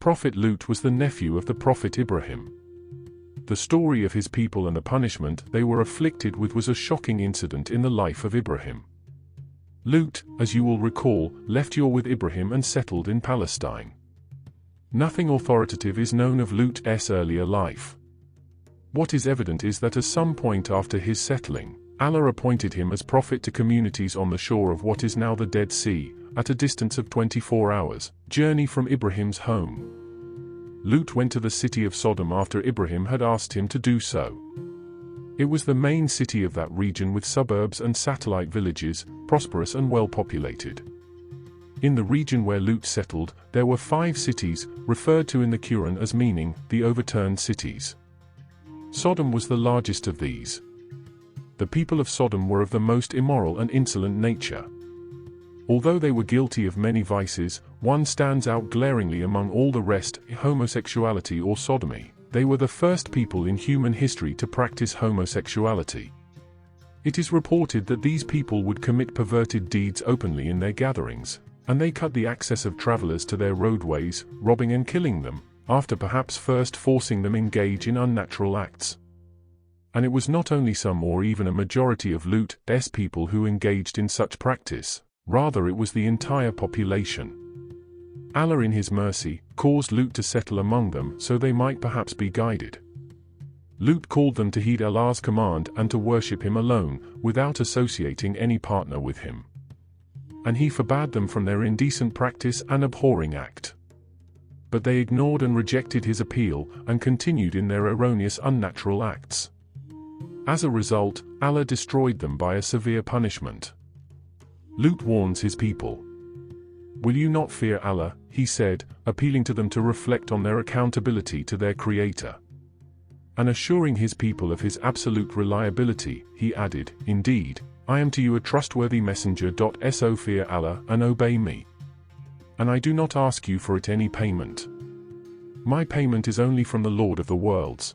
Prohphet Lut was the nephew of the prophet Ibrahim. The story of his people and the punishment they were afflicted with was a shocking incident in the life of Ibrahim. Lut, as you will recall, left Ur with Ibrahim and settled in Palestine. Nothing authoritative is known of Lut's earlier life. What is evident is that at some point after his settling, Allah appointed him as prophet to communities on the shore of what is now the Dead Sea, at a distance of 24 hours' journey from Ibrahim's home. Lut went to the city of Sodom after Ibrahim had asked him to do so. It was the main city of that region with suburbs and satellite villages, prosperous and well populated. In the region where Lut settled, there were 5 cities, referred to in the Quran as meaning the overturned cities. Sodom was the largest of these. The people of Sodom were of the most immoral and insolent nature. Although they were guilty of many vices, one stands out glaringly among all the rest: homosexuality or sodomy. They were the first people in human history to practice homosexuality. It is reported that these people would commit perverted deeds openly in their gatherings, and they cut the access of travelers to their roadways, robbing and killing them, after perhaps first forcing them engage in unnatural acts. And it was not only some or even a majority of Lut's people who engaged in such practice, rather it was the entire population. Allah in His mercy caused Lut to settle among them so they might perhaps be guided. Lut called them to heed Allah's command and to worship Him alone, without associating any partner with Him. And He forbade them from their indecent practice and abhorring act. But they ignored and rejected His appeal, and continued in their erroneous unnatural acts. As a result, Allah destroyed them by a severe punishment. Lut warns his people. "Will you not fear Allah?" he said, appealing to them to reflect on their accountability to their Creator. And assuring his people of His absolute reliability, he added, "Indeed, I am to you a trustworthy messenger. So fear Allah and obey me. And I do not ask you for it any payment. My payment is only from the Lord of the worlds."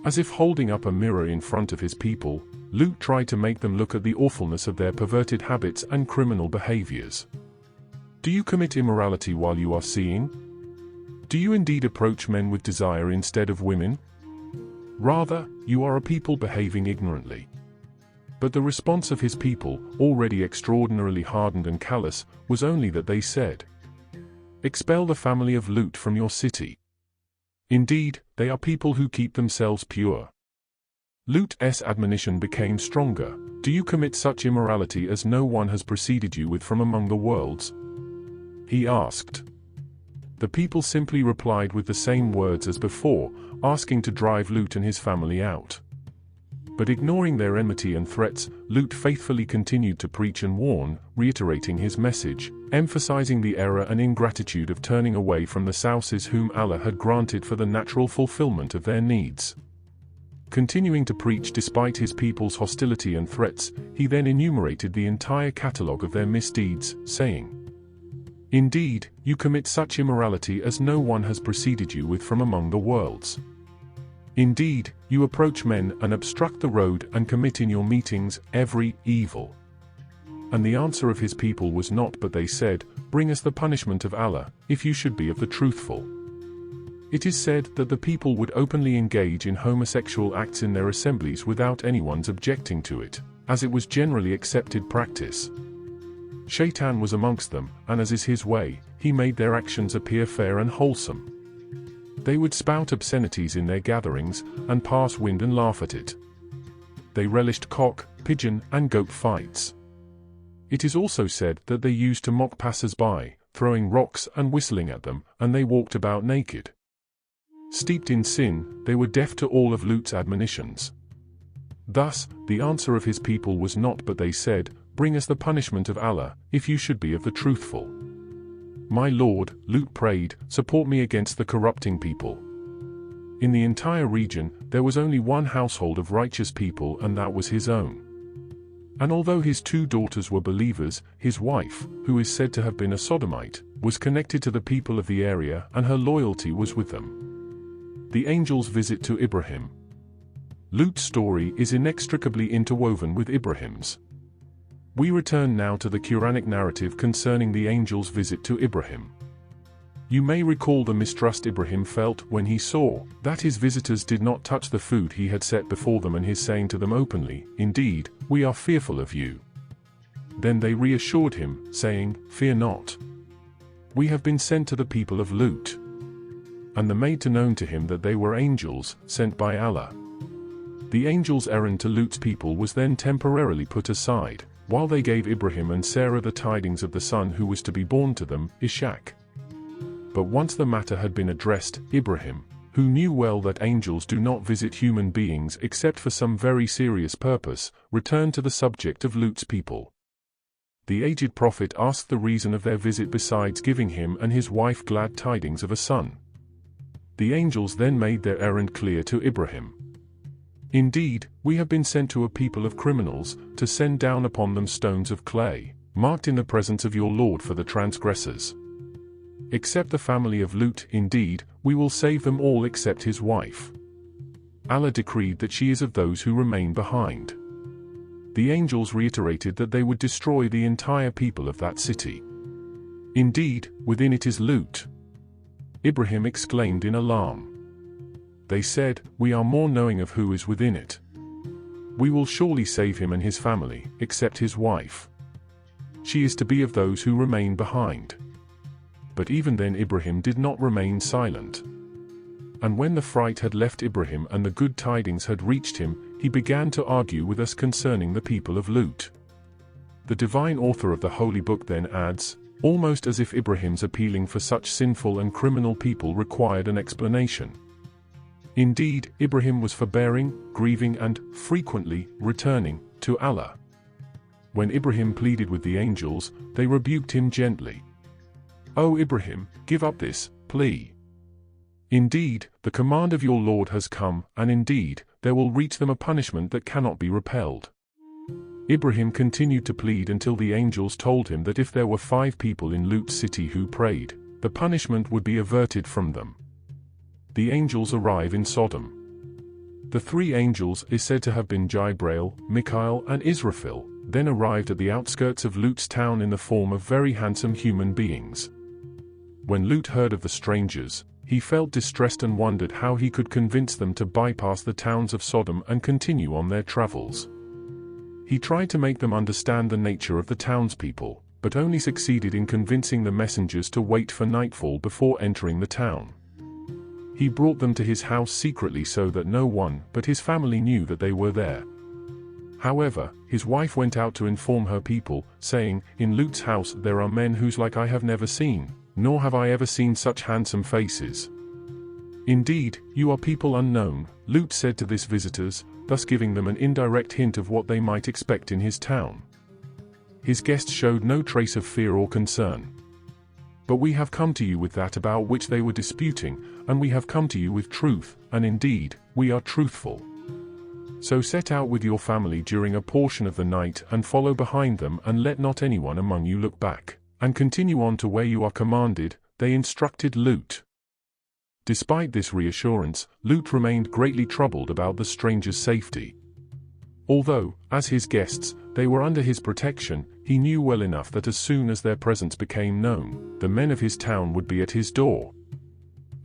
As if holding up a mirror in front of his people, Lut tried to make them look at the awfulness of their perverted habits and criminal behaviors. Do you commit immorality while you are seeing? Do you indeed approach men with desire instead of women? Rather, you are a people behaving ignorantly. But the response of his people, already extraordinarily hardened and callous, was only that they said, "Expel the family of Lut from your city. Indeed, they are people who keep themselves pure." Lut's admonition became stronger. "Do you commit such immorality as no one has preceded you with from among the worlds?" he asked. The people simply replied with the same words as before, asking to drive Lut and his family out. But ignoring their enmity and threats, Lut faithfully continued to preach and warn, reiterating his message, emphasizing the error and ingratitude of turning away from the spouses whom Allah had granted for the natural fulfillment of their needs. Continuing to preach despite his people's hostility and threats, he then enumerated the entire catalogue of their misdeeds, saying, "Indeed, you commit such immorality as no one has preceded you with from among the worlds. Indeed, you approach men and obstruct the road and commit in your meetings every evil." And the answer of his people was not but they said, "Bring us the punishment of Allah, if you should be of the truthful." It is said that the people would openly engage in homosexual acts in their assemblies without anyone's objecting to it, as it was generally accepted practice. Shaitan was amongst them, and as is his way, he made their actions appear fair and wholesome. They would spout obscenities in their gatherings, and pass wind and laugh at it. They relished cock, pigeon, and goat fights. It is also said that they used to mock passers-by, throwing rocks and whistling at them, and they walked about naked. Steeped in sin, they were deaf to all of Lut's admonitions. Thus, the answer of his people was not but they said, "Bring us the punishment of Allah, if you should be of the truthful." "My Lord," Lut prayed, "support me against the corrupting people." In the entire region, there was only one household of righteous people, and that was his own. And although his 2 daughters were believers, his wife, who is said to have been a Sodomite, was connected to the people of the area, and her loyalty was with them. The angel's visit to Ibrahim. Lut's story is inextricably interwoven with Ibrahim's. We return now to the Quranic narrative concerning the angel's visit to Ibrahim. You may recall the mistrust Ibrahim felt when he saw that his visitors did not touch the food he had set before them, and his saying to them openly, "Indeed, we are fearful of you." Then they reassured him, saying, "Fear not. We have been sent to the people of Lut." And they made known to him that they were angels, sent by Allah. The angels' errand to Lut's people was then temporarily put aside, while they gave Ibrahim and Sarah the tidings of the son who was to be born to them, Ishaq. But once the matter had been addressed, Ibrahim, who knew well that angels do not visit human beings except for some very serious purpose, returned to the subject of Lut's people. The aged prophet asked the reason of their visit besides giving him and his wife glad tidings of a son. The angels then made their errand clear to Ibrahim. "Indeed, we have been sent to a people of criminals, to send down upon them stones of clay, marked in the presence of your Lord for the transgressors. Except the family of Lut, indeed, we will save them all except his wife. Allah decreed that she is of those who remain behind." The angels reiterated that they would destroy the entire people of that city. "Indeed, within it is Lut," Ibrahim exclaimed in alarm. They said, "We are more knowing of who is within it. We will surely save him and his family, except his wife. She is to be of those who remain behind." But even then Ibrahim did not remain silent. And when the fright had left Ibrahim and the good tidings had reached him, he began to argue with us concerning the people of Lut. The divine author of the Holy Book then adds, almost as if Ibrahim's appealing for such sinful and criminal people required an explanation. Indeed, Ibrahim was forbearing, grieving and, frequently, returning to Allah. When Ibrahim pleaded with the angels, they rebuked him gently. "O Ibrahim, give up this plea. Indeed, the command of your Lord has come, and indeed, there will reach them a punishment that cannot be repelled." Ibrahim continued to plead until the angels told him that if there were 5 people in Lut's city who prayed, the punishment would be averted from them. The angels arrive in Sodom. The 3 angels is said to have been Jibrail, Mikael and Israfil, then arrived at the outskirts of Lut's town in the form of very handsome human beings. When Lut heard of the strangers, he felt distressed and wondered how he could convince them to bypass the towns of Sodom and continue on their travels. He tried to make them understand the nature of the townspeople, but only succeeded in convincing the messengers to wait for nightfall before entering the town. He brought them to his house secretly so that no one but his family knew that they were there. However, his wife went out to inform her people, saying, "In Lut's house there are men whose like I have never seen, nor have I ever seen such handsome faces. Indeed, you are people unknown," Lut said to his visitors, thus giving them an indirect hint of what they might expect in his town. His guests showed no trace of fear or concern. "But we have come to you with that about which they were disputing, and we have come to you with truth, and indeed, we are truthful. So set out with your family during a portion of the night and follow behind them, and let not anyone among you look back, and continue on to where you are commanded," they instructed Lut. Despite this reassurance, Lut remained greatly troubled about the strangers' safety. Although, as his guests, they were under his protection, he knew well enough that as soon as their presence became known, the men of his town would be at his door.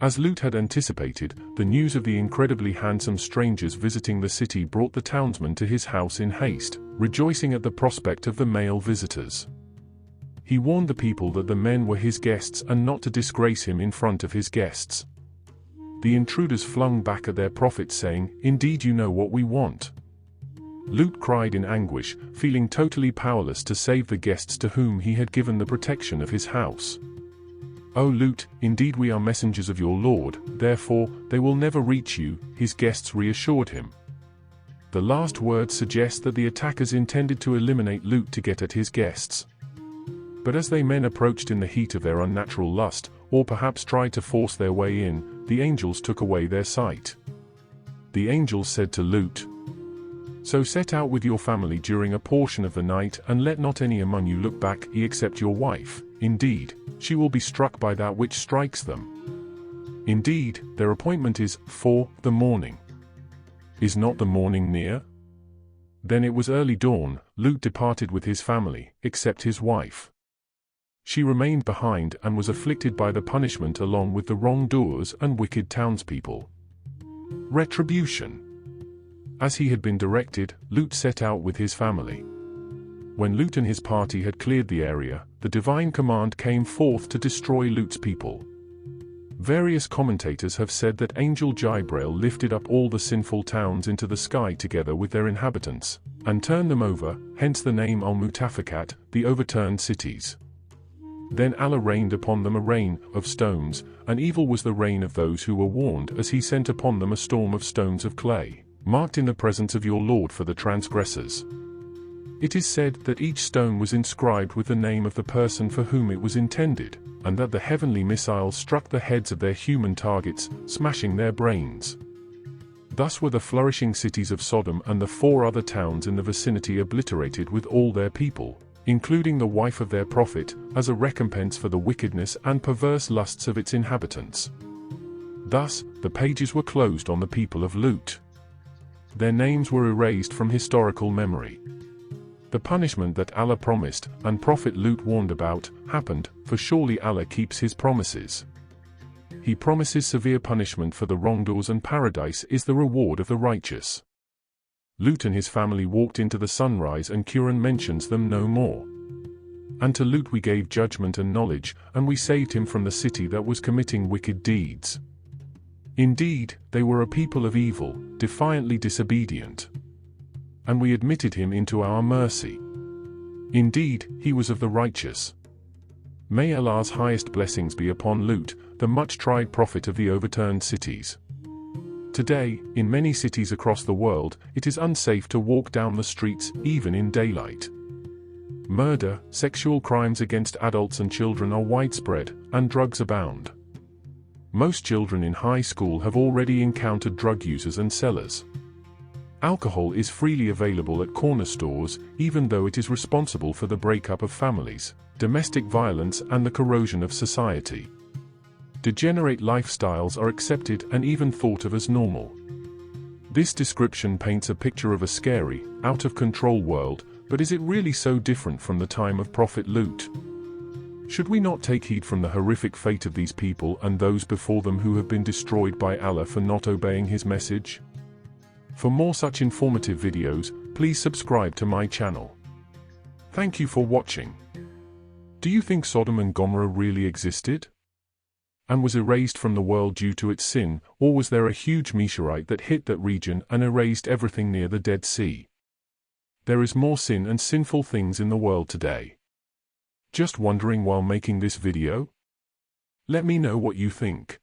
As Lut had anticipated, the news of the incredibly handsome strangers visiting the city brought the townsmen to his house in haste, rejoicing at the prospect of the male visitors. He warned the people that the men were his guests and not to disgrace him in front of his guests. The intruders flung back at their prophet saying, "Indeed you know what we want." Lut cried in anguish, feeling totally powerless to save the guests to whom he had given the protection of his house. "O Lut, indeed we are messengers of your Lord, therefore, they will never reach you," his guests reassured him. The last words suggest that the attackers intended to eliminate Lut to get at his guests. But as they men approached in the heat of their unnatural lust, or perhaps tried to force their way in, the angels took away their sight. The angels said to Lut, "So set out with your family during a portion of the night, and let not any among you look back except your wife. Indeed, she will be struck by that which strikes them. Indeed, their appointment is for the morning. Is not the morning near?" Then it was early dawn. Lut departed with his family, except his wife. She remained behind and was afflicted by the punishment along with the wrongdoers and wicked townspeople. Retribution. As he had been directed, Lut set out with his family. When Lut and his party had cleared the area, the divine command came forth to destroy Lut's people. Various commentators have said that Angel Jibril lifted up all the sinful towns into the sky together with their inhabitants, and turned them over, hence the name al-Mutafikat, the overturned cities. Then Allah rained upon them a rain of stones, and evil was the rain of those who were warned, as he sent upon them a storm of stones of clay, marked in the presence of your Lord for the transgressors. It is said that each stone was inscribed with the name of the person for whom it was intended, and that the heavenly missiles struck the heads of their human targets, smashing their brains. Thus were the flourishing cities of Sodom and the 4 other towns in the vicinity obliterated with all their people, including the wife of their prophet, as a recompense for the wickedness and perverse lusts of its inhabitants. Thus, the pages were closed on the people of Lut. Their names were erased from historical memory. The punishment that Allah promised, and Prophet Lut warned about, happened, for surely Allah keeps his promises. He promises severe punishment for the wrongdoers, and paradise is the reward of the righteous. Lut and his family walked into the sunrise, and Quran mentions them no more. And to Lut we gave judgment and knowledge, and we saved him from the city that was committing wicked deeds. Indeed, they were a people of evil, defiantly disobedient. And we admitted him into our mercy. Indeed, he was of the righteous. May Allah's highest blessings be upon Lut, the much-tried prophet of the overturned cities. Today, in many cities across the world, it is unsafe to walk down the streets, even in daylight. Murder, sexual crimes against adults and children are widespread, and drugs abound. Most children in high school have already encountered drug users and sellers. Alcohol is freely available at corner stores, even though it is responsible for the breakup of families, domestic violence, and the corrosion of society. Degenerate lifestyles are accepted and even thought of as normal. This description paints a picture of a scary, out-of-control world, but is it really so different from the time of Prophet Lut? Should we not take heed from the horrific fate of these people and those before them who have been destroyed by Allah for not obeying his message? For more such informative videos, please subscribe to my channel. Thank you for watching. Do you think Sodom and Gomorrah really existed? And was erased from the world due to its sin, or was there a huge meteorite that hit that region and erased everything near the Dead Sea? There is more sin and sinful things in the world today. Just wondering while making this video? Let me know what you think.